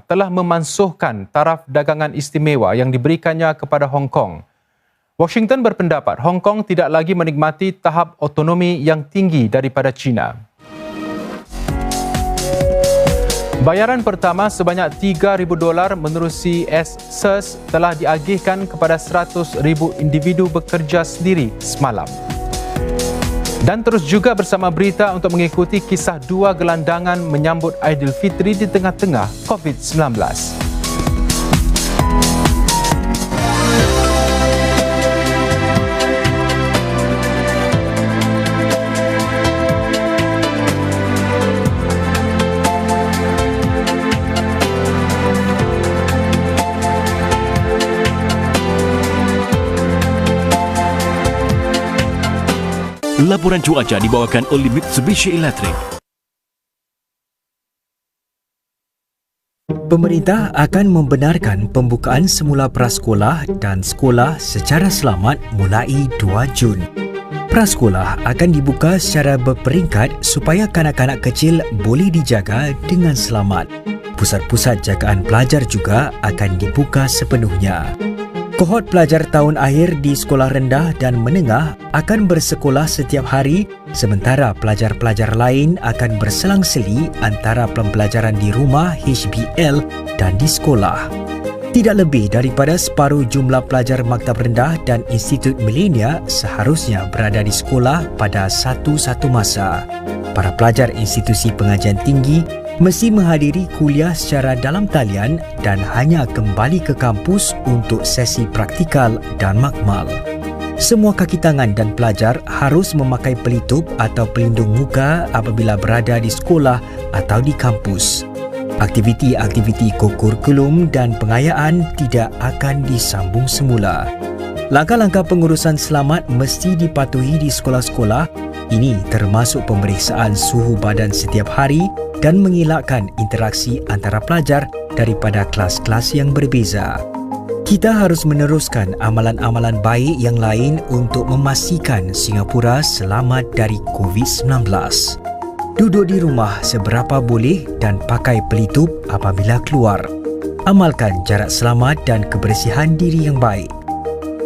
telah memansuhkan taraf dagangan istimewa yang diberikannya kepada Hong Kong. Washington berpendapat Hong Kong tidak lagi menikmati tahap otonomi yang tinggi daripada China. Bayaran pertama sebanyak $3,000 menerusi SARS telah diagihkan kepada 100,000 individu bekerja sendiri semalam. Dan terus juga bersama berita untuk mengikuti kisah dua gelandangan menyambut Aidilfitri di tengah-tengah COVID-19. Laporan cuaca dibawakan oleh Mitsubishi Electric. Pemerintah akan membenarkan pembukaan semula prasekolah dan sekolah secara selamat mulai 2 Jun. Prasekolah akan dibuka secara berperingkat supaya kanak-kanak kecil boleh dijaga dengan selamat. Pusat-pusat jagaan pelajar juga akan dibuka sepenuhnya. Kohort pelajar tahun akhir di sekolah rendah dan menengah akan bersekolah setiap hari, sementara pelajar-pelajar lain akan berselang-seli antara pembelajaran di rumah HBL dan di sekolah. Tidak lebih daripada separuh jumlah pelajar maktab rendah dan Institut Milenia seharusnya berada di sekolah pada satu-satu masa. Para pelajar institusi pengajian tinggi mesti menghadiri kuliah secara dalam talian dan hanya kembali ke kampus untuk sesi praktikal dan makmal. Semua kaki tangan dan pelajar harus memakai pelitup atau pelindung muka apabila berada di sekolah atau di kampus. Aktiviti-aktiviti kokurikulum dan pengayaan tidak akan disambung semula. Langkah-langkah pengurusan selamat mesti dipatuhi di sekolah-sekolah. Ini termasuk pemeriksaan suhu badan setiap hari dan mengelakkan interaksi antara pelajar daripada kelas-kelas yang berbeza. Kita harus meneruskan amalan-amalan baik yang lain untuk memastikan Singapura selamat dari COVID-19. Duduk di rumah seberapa boleh dan pakai pelitup apabila keluar. Amalkan jarak selamat dan kebersihan diri yang baik.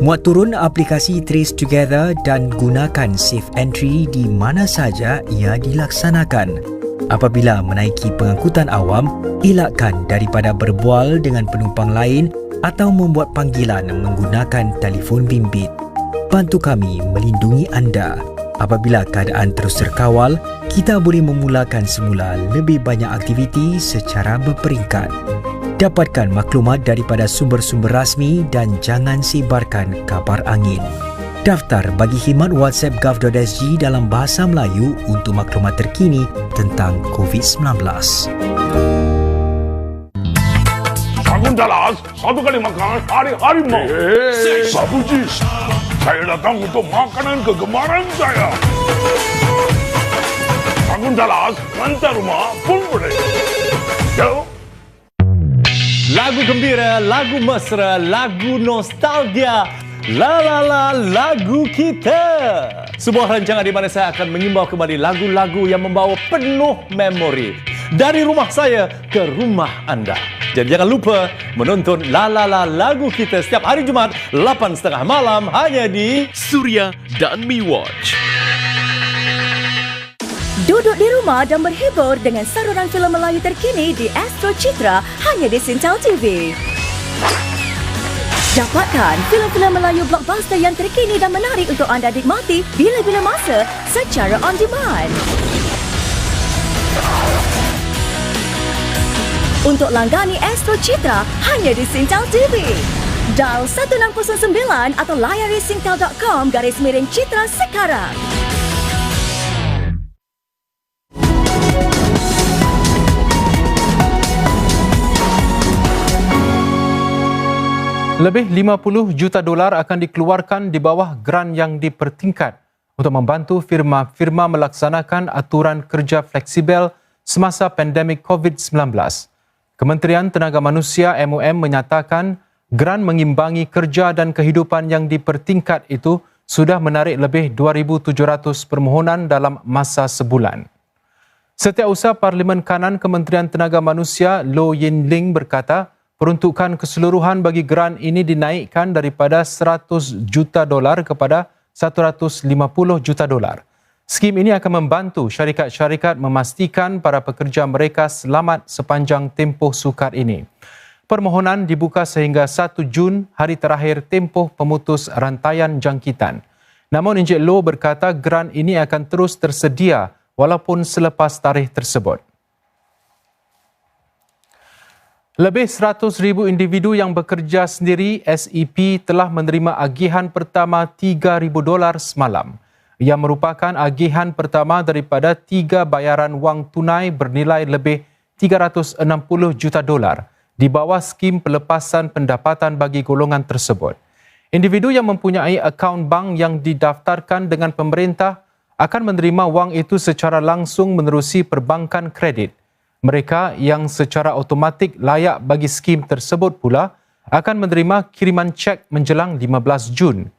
Muat turun aplikasi Trace Together dan gunakan Safe Entry di mana saja ia dilaksanakan. Apabila menaiki pengangkutan awam, elakkan daripada berbual dengan penumpang lain atau membuat panggilan menggunakan telefon bimbit. Bantu kami melindungi anda. Apabila keadaan terus terkawal, kita boleh memulakan semula lebih banyak aktiviti secara berperingkat. Dapatkan maklumat daripada sumber-sumber rasmi dan jangan sebarkan kabar angin. Daftar bagi khidmat WhatsApp gov.sg dalam bahasa Melayu untuk maklumat terkini tentang COVID-19. Bangun Dallas, satu kali makan hari-hari mau. Babuji, saya datang untuk makanan kegemaran saya. Bangun Dallas, hantar rumah pun boleh. Yo. Lagu gembira, lagu mesra, lagu nostalgia. La la la, lagu kita. Sebuah rancangan di mana saya akan mengimbau kembali lagu-lagu yang membawa penuh memori. Dari rumah saya ke rumah anda. Jadi jangan lupa menonton La La La Lagu Kita setiap hari Jumaat 8:30 malam hanya di Suria dan Mi Watch. Duduk di rumah dan berhibur dengan saluran filem Melayu terkini di Astro Citra hanya di Sintau TV. Dapatkan filem-filem Melayu blockbuster yang terkini dan menarik untuk anda nikmati bila-bila masa secara on demand. Untuk langgani Astro Citra hanya di Sintau TV. Dial 1609 atau layari sintau.com/Citra sekarang. Lebih $50 juta akan dikeluarkan di bawah grant yang dipertingkat untuk membantu firma-firma melaksanakan aturan kerja fleksibel semasa pandemik COVID-19. Kementerian Tenaga Manusia MOM menyatakan grant mengimbangi kerja dan kehidupan yang dipertingkat itu sudah menarik lebih 2,700 permohonan dalam masa sebulan. Setiausaha Parlimen Kanan Kementerian Tenaga Manusia Loh Yin Ling berkata, peruntukan keseluruhan bagi geran ini dinaikkan daripada $100 juta kepada $150 juta. Skim ini akan membantu syarikat-syarikat memastikan para pekerja mereka selamat sepanjang tempoh sukar ini. Permohonan dibuka sehingga 1 Jun, hari terakhir tempoh pemutus rantaian jangkitan. Namun Encik Loh berkata geran ini akan terus tersedia walaupun selepas tarikh tersebut. Lebih 100,000 individu yang bekerja sendiri SEP telah menerima agihan pertama $3,000 semalam. Ia merupakan agihan pertama daripada 3 bayaran wang tunai bernilai lebih $360 juta di bawah skim pelepasan pendapatan bagi golongan tersebut. Individu yang mempunyai akaun bank yang didaftarkan dengan pemerintah akan menerima wang itu secara langsung menerusi perbankan kredit. Mereka yang secara automatik layak bagi skim tersebut pula akan menerima kiriman cek menjelang 15 Jun.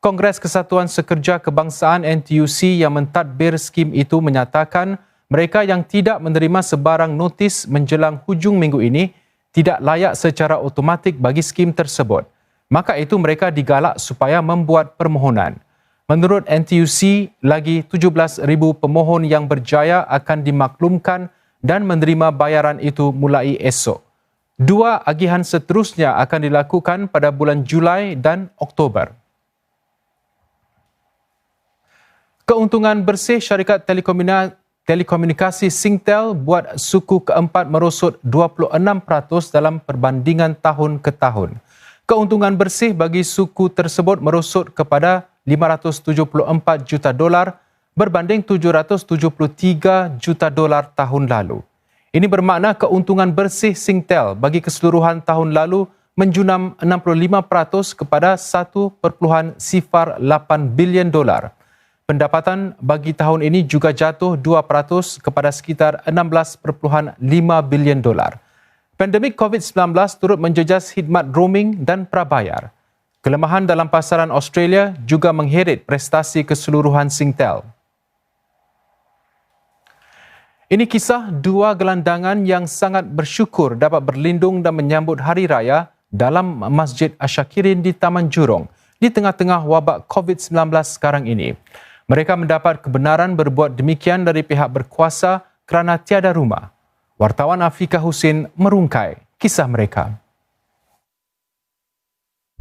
Kongres Kesatuan Sekerja Kebangsaan NTUC yang mentadbir skim itu menyatakan mereka yang tidak menerima sebarang notis menjelang hujung minggu ini tidak layak secara automatik bagi skim tersebut. Maka itu mereka digalak supaya membuat permohonan. Menurut NTUC, lagi 17,000 pemohon yang berjaya akan dimaklumkan dan menerima bayaran itu mulai esok. 2 agihan seterusnya akan dilakukan pada bulan Julai dan Oktober. Keuntungan bersih syarikat telekomunikasi Singtel buat suku keempat merosot 26% dalam perbandingan tahun ke tahun. Keuntungan bersih bagi suku tersebut merosot kepada $574 juta berbanding $773 juta tahun lalu. Ini bermakna keuntungan bersih Singtel bagi keseluruhan tahun lalu menjunam 65% kepada $1.08 bilion. Pendapatan bagi tahun ini juga jatuh 2% kepada sekitar $16.5 bilion. Pandemik COVID-19 turut menjejas khidmat roaming dan prabayar. Kelemahan dalam pasaran Australia juga mengheret prestasi keseluruhan Singtel. Ini kisah 2 gelandangan yang sangat bersyukur dapat berlindung dan menyambut Hari Raya dalam Masjid Asyakirin di Taman Jurong di tengah-tengah wabak COVID-19 sekarang ini. Mereka mendapat kebenaran berbuat demikian dari pihak berkuasa kerana tiada rumah. Wartawan Afrika Husin merungkai kisah mereka.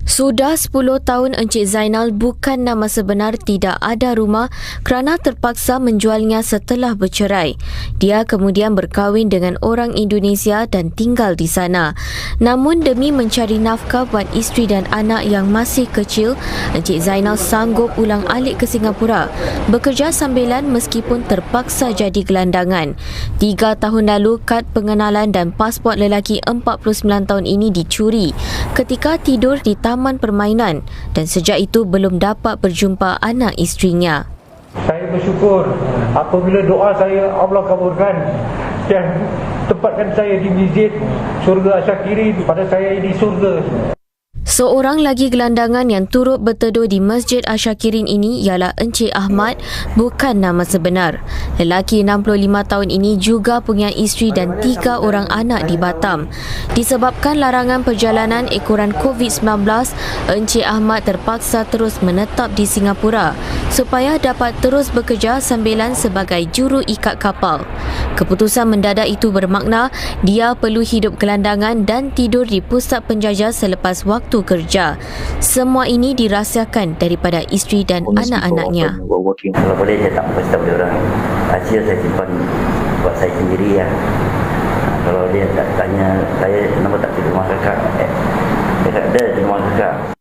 Sudah 10 tahun Encik Zainal bukan nama sebenar tidak ada rumah kerana terpaksa menjualnya setelah bercerai. Dia kemudian berkahwin dengan orang Indonesia dan tinggal di sana. Namun demi mencari nafkah buat isteri dan anak yang masih kecil, Encik Zainal sanggup ulang alik ke Singapura. Bekerja sambilan meskipun terpaksa jadi gelandangan. 3 tahun lalu, kad pengenalan dan pasport lelaki 49 tahun ini dicuri ketika tidur di taman permainan dan sejak itu belum dapat berjumpa anak isterinya. Saya bersyukur apabila doa saya Allah kabulkan dan tempatkan saya di masjid syurga Asyakirin pada saya ini syurga. Seorang lagi gelandangan yang turut berteduh di Masjid Asyakirin ini ialah Encik Ahmad, bukan nama sebenar. Lelaki 65 tahun ini juga punya isteri dan 3 orang anak di Batam. Disebabkan larangan perjalanan ekoran COVID-19, Encik Ahmad terpaksa terus menetap di Singapura supaya dapat terus bekerja sambilan sebagai juru ikat kapal. Keputusan mendadak itu bermakna dia perlu hidup gelandangan dan tidur di pusat penjajah selepas waktu kerja. Semua ini dirahsiakan daripada isteri dan anak-anaknya. Kalau boleh saya tak beritahu dia orang. Hasil saya simpan buat saya sendiri ya. Kalau dia tak tanya saya kenapa tak tidur rumah kakak, dia di rumah kakak.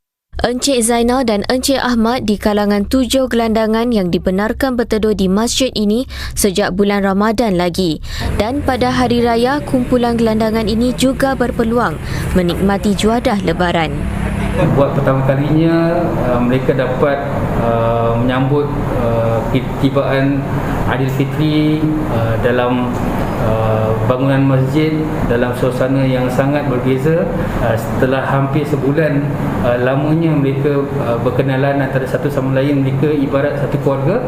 Encik Zainal dan Encik Ahmad di kalangan 7 gelandangan yang dibenarkan berteduh di masjid ini sejak bulan Ramadan lagi. Dan pada Hari Raya, kumpulan gelandangan ini juga berpeluang menikmati juadah Lebaran. Buat pertama kalinya mereka dapat menyambut ketibaan Aidilfitri dalam bangunan masjid dalam suasana yang sangat berbeza. Setelah hampir sebulan lamanya mereka berkenalan antara satu sama lain, mereka ibarat satu keluarga.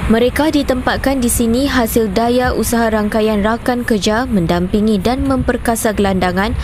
Mereka ditempatkan di sini hasil daya usaha rangkaian rakan kerja mendampingi dan memperkasa gelandangan